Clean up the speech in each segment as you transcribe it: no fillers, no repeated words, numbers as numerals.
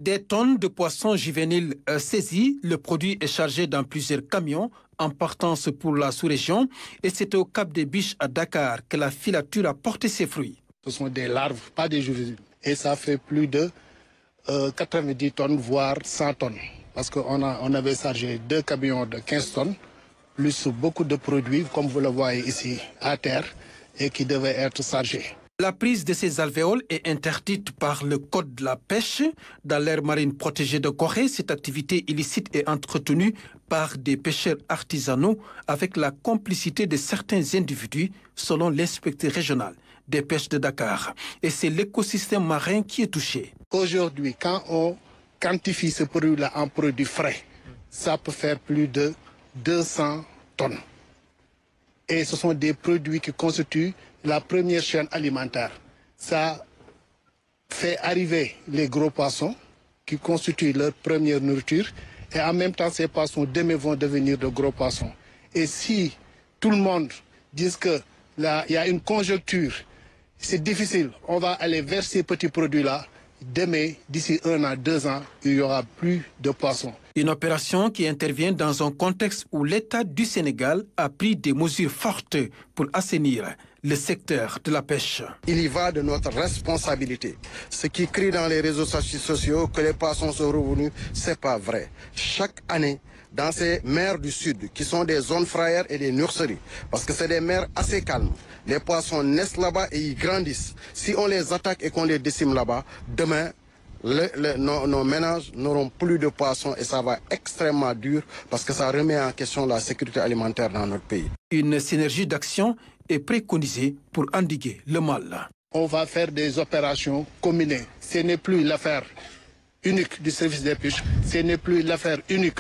Des tonnes de poissons juvéniles saisis, le produit est chargé dans plusieurs camions en partance pour la sous-région et c'est au Cap des Biches à Dakar que la filature a porté ses fruits. Ce sont des larves, pas des juvéniles. Et ça fait plus de 90 tonnes, voire 100 tonnes. Parce qu'on avait chargé 2 camions de 15 tonnes, plus beaucoup de produits, comme vous le voyez ici, à terre, et qui devaient être chargés. La prise de ces alvéoles est interdite par le code de la pêche. Dans l'aire marine protégée de Gorée, cette activité illicite est entretenue par des pêcheurs artisanaux avec la complicité de certains individus, selon l'inspecteur régional des pêches de Dakar. Et c'est l'écosystème marin qui est touché. Aujourd'hui, quand on quantifie ce produit-là en produit frais, ça peut faire plus de 200 tonnes. Et ce sont des produits qui constituent la première chaîne alimentaire. Ça fait arriver les gros poissons qui constituent leur première nourriture et en même temps ces poissons demain vont devenir de gros poissons. Et si tout le monde dit qu'il y a une conjoncture, c'est difficile, on va aller vers ces petits produits-là. Demain, d'ici 1 an, 2 ans, il n'y aura plus de poissons. Une opération qui intervient dans un contexte où l'État du Sénégal a pris des mesures fortes pour assainir le secteur de la pêche. Il y va de notre responsabilité. Ce qui crie dans les réseaux sociaux que les poissons sont revenus, ce n'est pas vrai. Chaque année, dans ces mers du Sud, qui sont des zones frayères et des nurseries, parce que c'est des mers assez calmes, les poissons naissent là-bas et ils grandissent. Si on les attaque et qu'on les décime là-bas, demain, nos ménages n'auront plus de poissons et ça va être extrêmement dur parce que ça remet en question la sécurité alimentaire dans notre pays. Une synergie d'action est préconisée pour endiguer le mal. On va faire des opérations combinées. Ce n'est plus l'affaire unique du service des pêches, ce n'est plus l'affaire unique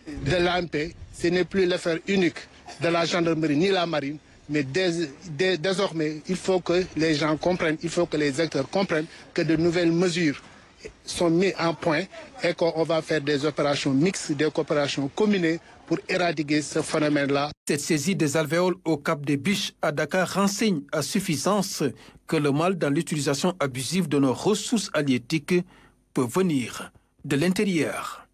de l'AMP, ce n'est plus l'affaire unique de la gendarmerie ni la marine, mais désormais, il faut que les gens comprennent, il faut que les acteurs comprennent que de nouvelles mesures sont mises en point et qu'on va faire des opérations mixtes, des coopérations combinées pour éradiquer ce phénomène-là. Cette saisie des alvéoles au Cap des Biches à Dakar renseigne à suffisance que le mal dans l'utilisation abusive de nos ressources halieutiques peut venir de l'intérieur.